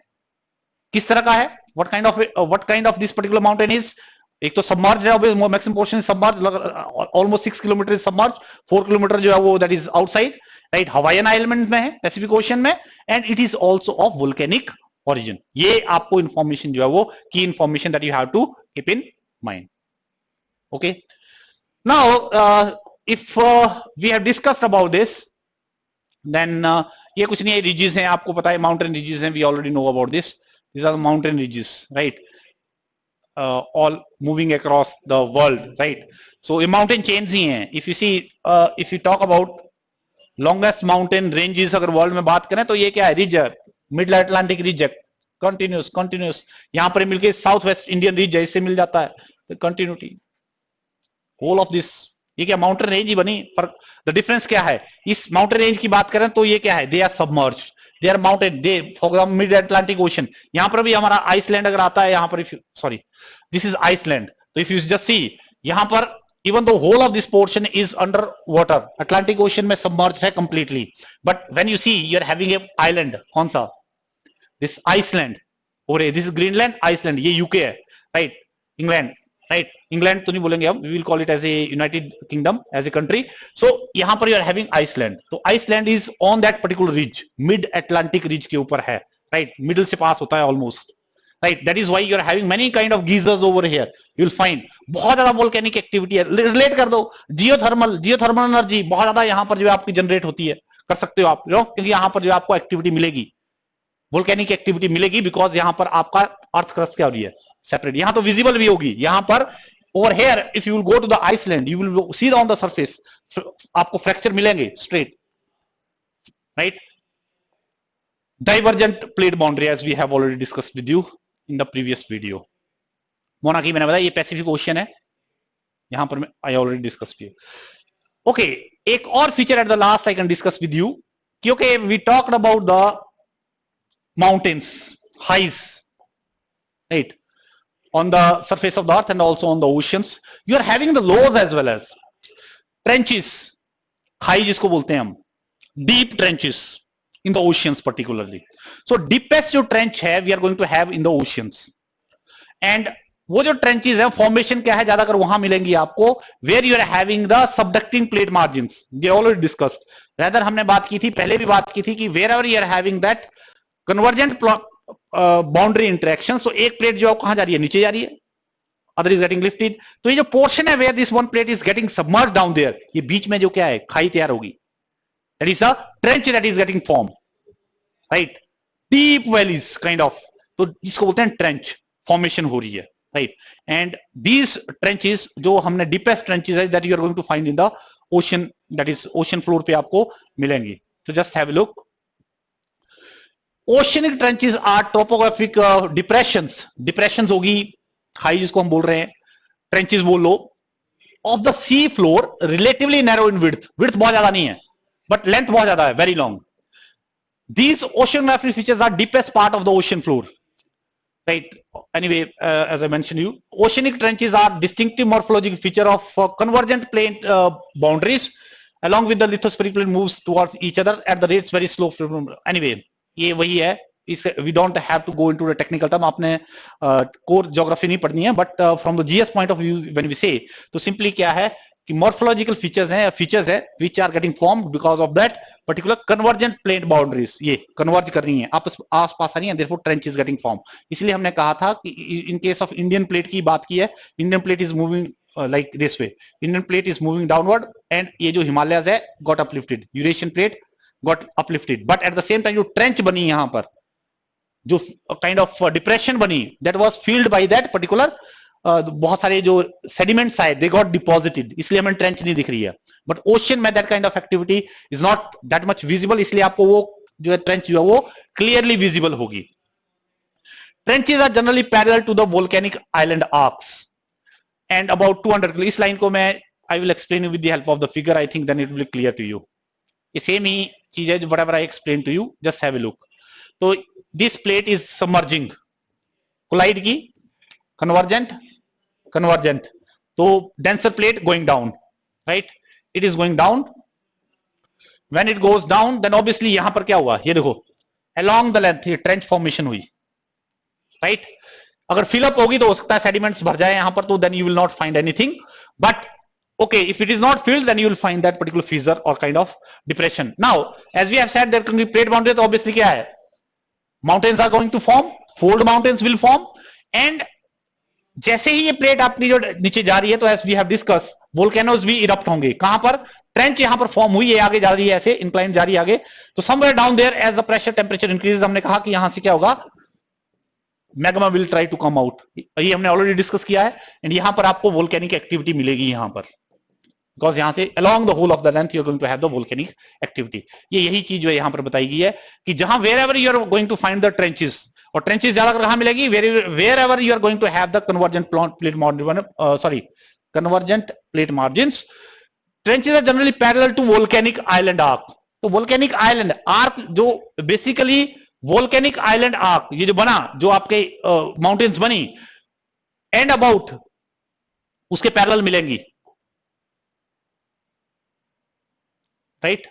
किस तरह का है, what kind of this particular mountain is, एक तो सबमर्ज है, maximum portion submerge, almost 6 kilometre submerge, 4 kilometre जो है वो that is outside, right, Hawaiian island में है, पैसिफिक ओशन में, and it is also of volcanic origin. ये आपको इंफॉर्मेशन जो है वो की information that you have to keep in mind. Okay, now if we have discussed about this, then ये कुछ नहीं है, रिजेस हैं, आपको पता है माउंटेन रिजेस हैं, we already know about this, these are the mountain ridges, right, all moving across the world, right. So ये mountain chains ही हैं। if you see, if you talk about longest mountain ranges अगर world में बात करें तो ये क्या है, रिज है, मिडल अटलांटिक रिज है, कंटिन्यूस यहां पर मिलके साउथ वेस्ट इंडियन रिज है, इससे मिल जाता है कंटिन्यूटी, होल ऑफ दिस, ये क्या माउंटेन रेंज ही बनी। पर द डिफरेंस क्या है, इस माउंटेन रेंज की बात करें तो ये क्या है, they are submerged, they are mountain, they for example mid Atlantic ocean, यहां पर भी हमारा आइसलैंड अगर आता है, यहां पर सॉरी दिस इज आइसलैंड, तो इफ यू जस्ट सी यहां पर even though whole of this portion is under water, Atlantic ocean में सबमर्ज है completely, but when you see you are having a island, कौन सा, दिस आइसलैंड, और this Greenland, Iceland ये UK है, right, England, right, England तो नहीं बोलेंगे हम, we will call it as a United Kingdom as a country. सो यहां पर यू आर हैविंग आइसलैंड, तो Iceland is on that particular ridge, mid Atlantic ridge के ऊपर है, राइट, मिडिल से पास होता है almost, right, that is why you are having many kind of geysers over here, you will find बहुत ज्यादा volcanic activity है। Relate कर दो, जियोथर्मल एनर्जी बहुत ज्यादा यहां पर जो है आपकी जनरेट होती है, कर सकते हो आप, क्योंकि यहां पर जो आपको एक्टिविटी मिलेगी, वोल्केनिक एक्टिविटी मिलेगी, बिकॉज यहां पर आपका अर्थ क्रस्ट क्या हो रही है, सेपरेट, यहां तो विजिबल भी होगी यहां पर। और here if you will go to the Iceland, you will see on the surface, आपको फ्रैक्चर मिलेंगे straight, right, divergent plate boundary as we have already discussed with you in the previous video. Mauna की मैंने बताया ये Pacific ocean है, यहां पर I already discuss किया। ओके, एक और feature at the last I can discuss with you, क्योंकि we talked about the mountains, highs, right, on the surface of the earth and also on the oceans. You are having the lows as well as trenches, खाई जिसको बोलते हैं हम, deep trenches in the oceans particularly. So deepest जो trench है we are going to have in the oceans, and वो जो trenches है फॉर्मेशन क्या है, ज्यादातर वहां मिलेंगी आपको where you are having the subducting plate margins, we already discussed, rather हमने बात की थी, पहले भी बात की थी कि wherever you are having that convergent boundary interaction, तो एक प्लेट जो कहां जा रही है, नीचे जा रही है, अदर इज गेटिंग लिफ्टेड, तो ये जो पोर्शन है where this one plate is getting submerged down there, ये बीच में जो क्या है खाई तैयार होगी, that is a trench that is getting form, right, deep valleys kind of, तो जिसको बोलते हैं ट्रेंच फॉर्मेशन हो रही है, राइट, एंड दीज ट्रेंचेस जो हमने डीपेस्ट ट्रेंचेस है that you are going to find in the ocean, that is ocean floor पे आपको मिलेंगी। तो just have a look, oceanic trenches are topographic depressions होगी, खाई जिसको हम बोल रहे हैं, ट्रेंचेस बोल लो, of the sea floor relatively narrow in width बहुत ज्यादा नहीं है बट लेंथ बहुत ज्यादा है, very long. These oceanographic features are deepest part of the ocean floor, right, anyway, as I mentioned you, oceanic trenches are distinctive morphological feature of convergent plane boundaries along with the lithospheric plane moves towards each other at the rates very slow, anyway ये वही है, इस we don't have to go into the technical term, आपने core geography नहीं पढ़नी है, but from the GS point of view when we say, तो simply क्या है कि मॉर्फोलॉजिकल फीचर्स है which are getting formed because of that particular convergent plane boundaries, ये कन्वर्ज कर रही हैं, आस पास आ रही हैं, therefore trench is getting formed। इसलिए हमने कहा था कि in case of Indian plate की बात की है, Indian plate is moving like this way, Indian plate is moving downward, and ये जो हिमालयस है got uplifted, Eurasian plate got uplifted, but at the same time जो ट्रेंच बनी यहां पर, जो काइंड ऑफ डिप्रेशन बनी, that was filled by that particular बहुत सारे जो सेडिमेंट्स आए, दे गॉट डिपॉजिटेड, इसलिए हमें ट्रेंच नहीं दिख रही है, बट ओशन में that kind of activity is not that much visible, इसलिए आपको वो जो है ट्रेंच जो है वो क्लियरली विजिबल होगी। Trenches are generally parallel to the volcanic island arcs and about 200 kilo, इस लाइन को मैं I will explain you with the help of the figure. I think then it will be clear to you. ये same ही चीज है, whatever I explain to you, just have a look. तो this plate is submerging, collide की, convergent, convergent. तो denser plate going down, right? It is going down. When it goes down, then obviously यहां पर क्या हुआ, ये देखो, along the length ये trench formation हुई, right? अगर फिलअप होगी तो हो सकता है सेडिमेंट्स भर जाए यहां पर, तो then you will not find anything. But okay, if it is not filled, then you will find that particular fissure or kind of depression. Now, as we have said, there can be plate boundaries. तो obviously क्या है, mountains are going to form, fold mountains will form, and जैसे ही ये plate अपनी जो नीचे जा रही है, तो as we have discussed, volcanoes भी erupt होंगे. कहां पर, ट्रेंच यहां पर फॉर्म हुई है, आगे जा रही है, ऐसे इंक्लाइन जा रही है आगे. तो somewhere down there, as the pressure temperature increases, हमने कहा कि यहां से क्या होगा, magma will try to come out. ये हमने ऑलरेडी डिस्कस किया है. एंड यहां पर आपको वोल्केनिक एक्टिविटी मिलेगी यहां पर, बिकॉज यहां से along the whole of the length you are going to have the volcanic activity. ये यही चीज जो है यहां पर बताई गई है कि जहां wherever you are going to find the trenches, और ट्रेंचेस ज्यादा कहां मिलेगी, wherever you are going to have the convergent plate margin, convergent plate margins. Trenches are generally parallel to volcanic island arc. तो volcanic island arc जो basically volcanic island arc, ये जो बना, जो आपके माउंटेन्स बनी, एंड अबाउट उसके parallel मिलेंगी, राइट?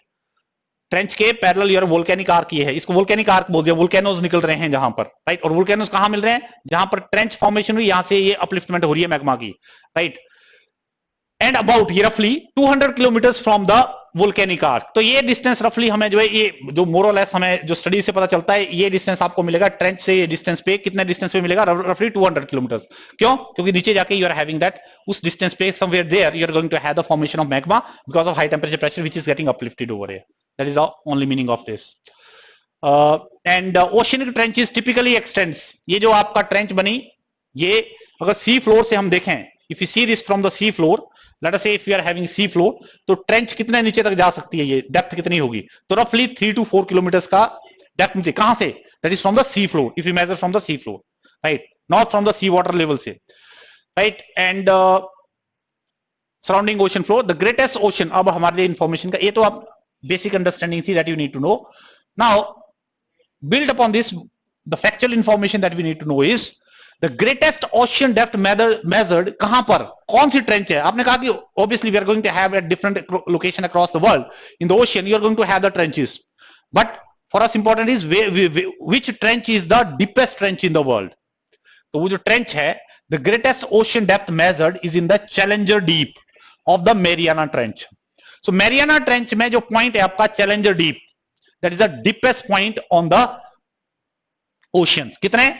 ट्रेंच के पैरेलल यार वोल्केनिक आर्क ये है, इसको वोल्केनिक आर्क बोल दिया. वोल्केनोज निकल रहे हैं जहां पर, राइट? और वोल्केनोज कहां मिल रहे हैं, जहां पर ट्रेंच फॉर्मेशन हुई, यहां से ये अपलिफ्टमेंट हो रही है मैग्मा की, राइट? एंड अबाउट ये रफली 200 kilometre from the volcanic arc. तो ये डिस्टेंस रफली हमें जो है, ये जो मोर और लेस हमें जो स्टडी से पता चलता है, ये डिस्टेंस आपको मिलेगा ट्रेंच से. ये डिस्टेंस पे कितने डिस्टेंस पे मिलेगा, रफली 200 किलोमीटर. क्यों? क्योंकि नीचे जाके यू आर हैविंग दैट, उस डिस्टेंस पे somewhere there you are going to have the formation of magma because of high temperature pressure which is getting uplifted over here. That is the only meaning of this. And oceanic trenches typically extends. ये जो आपका trench बनी, ये अगर सी floor से हम देखें, if you see this from the sea floor, let us say if you are having sea floor, तो ट्रेंच कितने नीचे तक जा सकती है, ये डेप्थ कितनी होगी, तो रफली 3 to 4 किलोमीटर का डेप्थ नीचे. कहां से, that is from the sea floor, if you measure from the sea floor, right? Not from the sea water level से, right? And surrounding ocean floor, the greatest ocean. अब हमारे लिए information का ये तो आप बेसिक अंडरस्टैंडिंग थी that you need to know. Now build upon this, the factual information that we need to know is the greatest ocean depth measured. कहां पर, कौन सी ट्रेंच है? आपने कहा कि obviously we are going to have at different location across the world in the ocean, you are going to have the trenches, but for us important is which trench is the deepest trench in the world. तो वो जो trench है, the greatest ocean depth measured is in the Challenger Deep of the Mariana trench. So Mariana trench में जो point है आपका challenger deep, that is the deepest point on the oceans. कितने,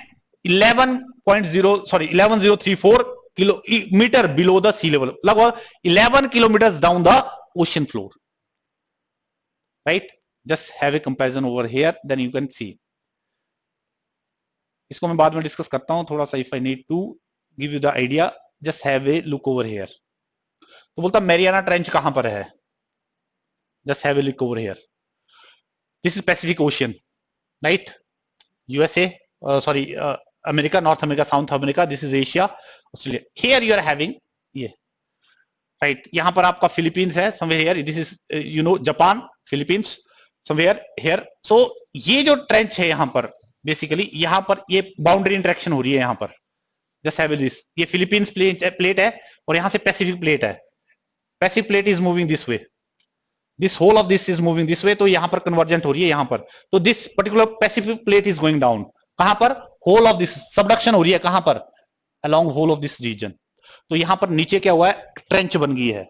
11,034 kilometre below the sea level, लगभग 11 kilometre down the ocean floor, right? Just have a comparison over here, then you can see. इसको मैं बाद में discuss करता हूं थोड़ा सा, if I need to give you the idea, just have a look over here. तो बोलता मैरियाना ट्रेंच कहां पर है, just have a look over here. This is Pacific ocean, right? USA, sorry, America, North America, South America, this is Asia, Australia. Here you are having ये, right? यहां पर आपका Philippines है somewhere here, this is you know Japan, Philippines somewhere here. So ये जो trench है यहां पर, बेसिकली यहां पर ये बाउंड्री इंटरेक्शन हो रही है यहां पर. जस्ट हैव दिस, ये फिलीपींस प्लेट है और यहां से पैसिफिक प्लेट है. Pacific plate is moving this way, this whole of this is moving this way. तो यहां पर कन्वर्जेंट हो रही है यहां पर. तो this particular Pacific plate is going down. कहां पर, होल ऑफ दिस, सबडक्शन हो रही है कहां पर, along whole of this region. तो यहां पर नीचे क्या हुआ है, ट्रेंच बन गई है,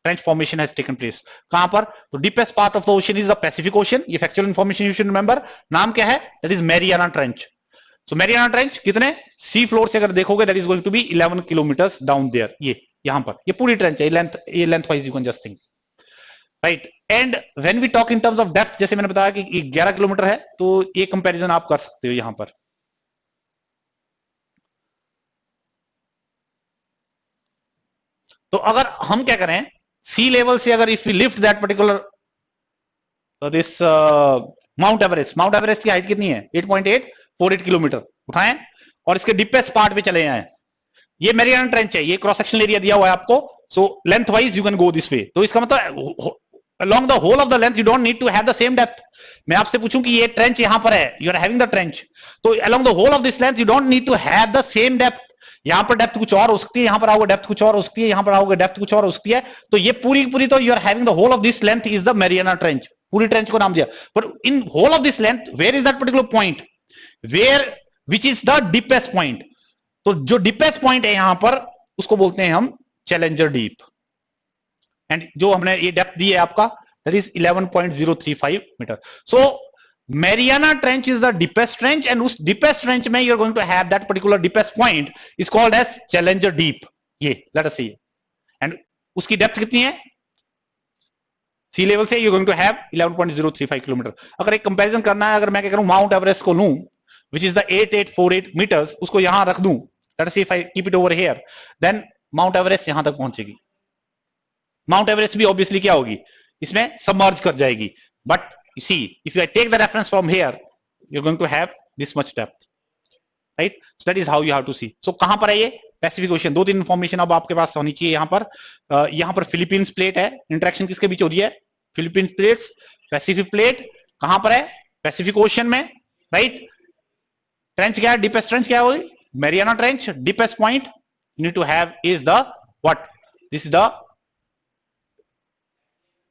trench formation has taken place. कहां पर, तो deepest part of the ocean is the Pacific ocean. ये factual information you should remember. नाम क्या है, that is Mariana trench. So Mariana trench कितने, सी फ्लोर से अगर देखोगे, that is going to be 11 kilometre down there. ये यहां पर ये पूरी ट्रेंच है, ये length wise you can just think, right? And when we talk in terms of depth, जैसे मैंने बताया कि 11 किलोमीटर है, तो ये कंपैरिजन आप कर सकते हो यहां पर. तो अगर हम क्या करें, सी लेवल से अगर if we lift that particular this Mount Everest की हाइट कितनी है, 8.848 किलोमीटर उठाएं और इसके डीपेस्ट पार्ट पे चले जाएं. ये मैरियाना ट्रेंच है, ये क्रॉस सेक्शनल एरिया दिया हुआ है आपको So lengthwise you can go this way. तो इसका मतलब along the whole of the length you don't need to have the same depth. मैं आपसे पूछूं कि ये ट्रेंच यहां पर है, you are having the trench, तो along the whole of this length you don't need to have the same depth. यहां पर डेप्थ कुछ और हो सकती है, यहां पर आओगे डेप्थ कुछ और हो सकती है, यहां पर आओगे डेप्थ कुछ और हो सकती है, तो ये पूरी पूरी तो you are having the whole of this length is the Mariana Trench. पूरी ट्रेंच को नाम दिया, पर in whole of this length where is that particular point where which is the deepest point. तो जो डीपेस्ट पॉइंट है यहां पर उसको बोलते हैं हम चैलेंजर डीप. एंड जो हमने ये डेप्थ दी है आपका that is 11.035 metre. So Mariana Trench is the deepest trench, and उस deepest trench में you are going to have that particular deepest point is called as Challenger Deep. ये let us see. And उसकी depth कितनी है? Sea level से you are going to have 11.035 kilometre. अगर एक comparison करना है, अगर मैं क्या करूं Mount Everest को लूं which is the 8848 meters, उसको यहां रख दूं, let us see if I keep it over here, then Mount Everest यहां तक पहुंचेगी. Mount Everest भी obviously क्या होगी, इसमें submerge कर जाएगी. But you see, if I take the reference from here, you're going to have this much depth, right? So that is how you have to see. So कहां पर है ये पैसिफिक ओशन? दो तीन इंफॉर्मेशन अब आपके पास होनी चाहिए. यहां पर फिलीपींस प्लेट है. इंटरेक्शन किसके बीच हो रही है? फिलीपींस प्लेट्स, पैसिफिक प्लेट कहां पर है? पैसिफिक ओशन में, राइट? ट्रेंच क्या है? डीपेस्ट ट्रेंच क्या होगी? Mariana trench. Deepest point you need to have is the what? This is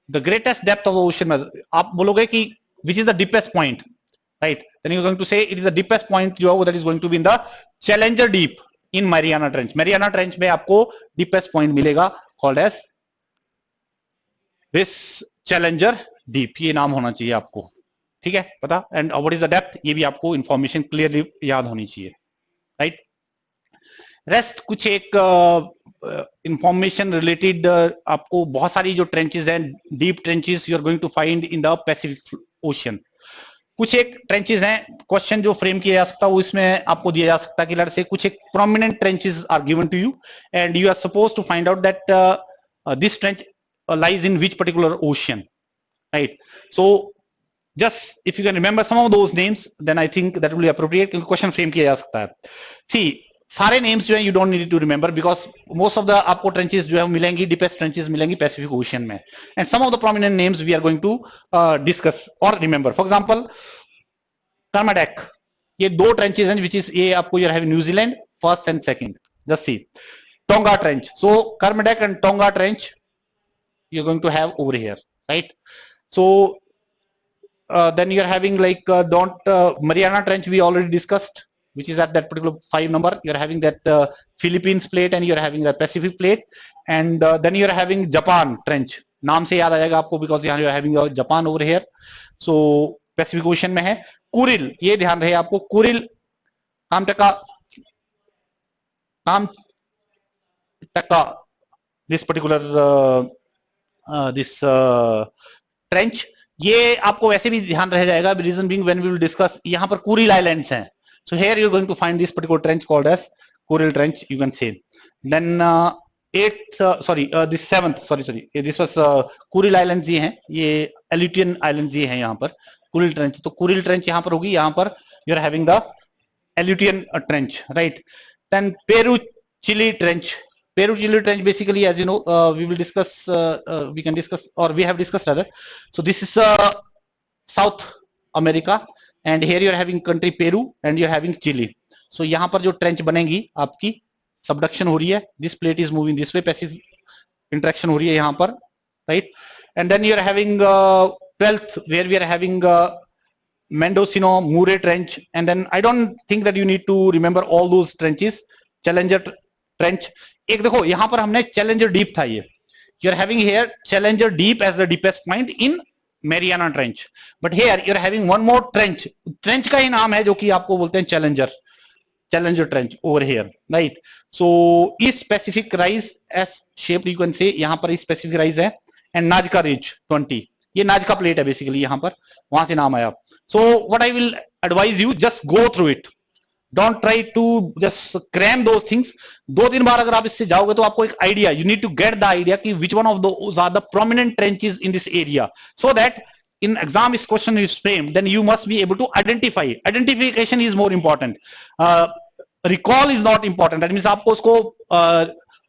the greatest depth of the ocean. आप बोलोगे कि which is the deepest point, right? Then you're going to say it is the deepest point जो that is going to be in the Challenger Deep in Mariana Trench. Mariana Trench में आपको deepest point मिलेगा called as this Challenger Deep. ये नाम होना चाहिए आपको, ठीक है पता? And what is the depth? ये भी आपको information clearly याद होनी चाहिए, right? रेस्ट कुछ एक इंफॉर्मेशन रिलेटेड आपको बहुत सारी जो ट्रेंचेस हैं, deep trenches you are going to find in the Pacific Ocean. कुछ एक ट्रेंचेस हैं, क्वेश्चन जो फ्रेम किया जा सकता है वो इसमें आपको दिया जा सकता है कि लड़ से कुछ एक prominent trenches are given to you and you are suppose to find out that this trench lies in which particular ocean, right? So just if you can remember some of those names then I think that will be appropriate, क्योंकि question frame किया जा सकता है. See सारे names जो है you don't need to remember because most of the आपको trenches जो है मिलेंगी, डीपेस्ट ट्रेंचेस मिलेंगी पैसिफिक ओशन में. And some of the prominent names we are going to discuss और रिमेंबर. फॉर एग्जांपल कर्माडेक, ये दो ट्रेंचेस हैं विच इज ये आपको your have New Zealand first and second. Just see Tonga trench. So Kermadec and Tonga trench you are going to have over here, right? So then you are having like Mariana Trench we already discussed, which is at that particular 5 number. You are having that Philippines plate and you are having the Pacific plate, and then you are having Japan Trench. नाम से याद आ जाएगा आपको because यहाँ you are having Japan over here. So Pacific Ocean में है. Kuril, ये ध्यान रहे आपको, Kuril कामटका this particular this trench. ये आपको वैसे भी ध्यान रह जाएगा. Reason being when we will discuss, यहाँ पर कुरिल आइलैंड्स हैं. So here you are going to find this particular trench called as Kuril Trench, you can say. Then this 7th, sorry, this was Kuril Islands ये हैं, ये Aleutian Islands ये हैं यहाँ पर Kuril Trench. तो Kuril Trench यहाँ पर होगी, यहाँ पर you are having the Aleutian Trench, right? Then Peru Chile Trench. Peru Chile Trench basically, as you know, we will discuss, we can discuss, or we have discussed rather. So this is South America. And here you are having country Peru and you are having Chile. So यहाँ पर जो trench बनेगी आपकी, subduction हो रही है, this plate is moving this way, Pacific interaction हो रही है यहाँ पर, right? And then you are having 12th where we are having Mendocino Murray Trench, and then I don't think that you need to remember all those trenches. Challenger Trench, एक देखो यहाँ पर हमने Challenger Deep था ये, you are having here Challenger Deep as the deepest point in Mariana Trench, but here you are having one more trench. Trench का ही नाम है जो कि आपको बोलते हैं Challenger Trench over here, right? So East Pacific Rise as shaped you can say, यहाँ पर East Pacific Rise है, and Nazca Ridge 20, ये नाजका प्लेट है बेसिकली, यहाँ पर वहां से नाम आया. So what I will advise you, just go through it. Don't try to just cram those things. 2-3 बार अगर आप इससे जाओगे तो आपको एक idea, you need to get the idea कि which one of those are the prominent trenches in this area, so that in exam this question is framed, then you must be able to identify. Identification is more important. Recall is not important. That means आपको उसको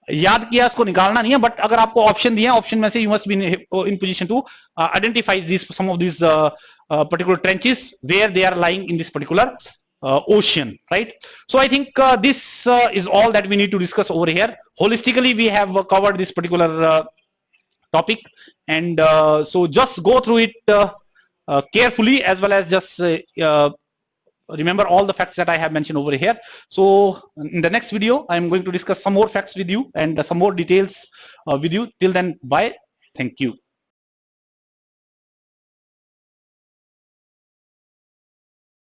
याद किया उसको निकालना नहीं है, but अगर आपको ऑप्शन दिए ऑप्शन में से you must be in position to identify this some of this particular trenches where they are lying in this particular ocean, right? So I think this is all that we need to discuss over here. Holistically, we have covered this particular topic, and so just go through it carefully, as well as just remember all the facts that I have mentioned over here. So in the next video, I am going to discuss some more facts with you and some more details with you. Till then, bye. Thank you.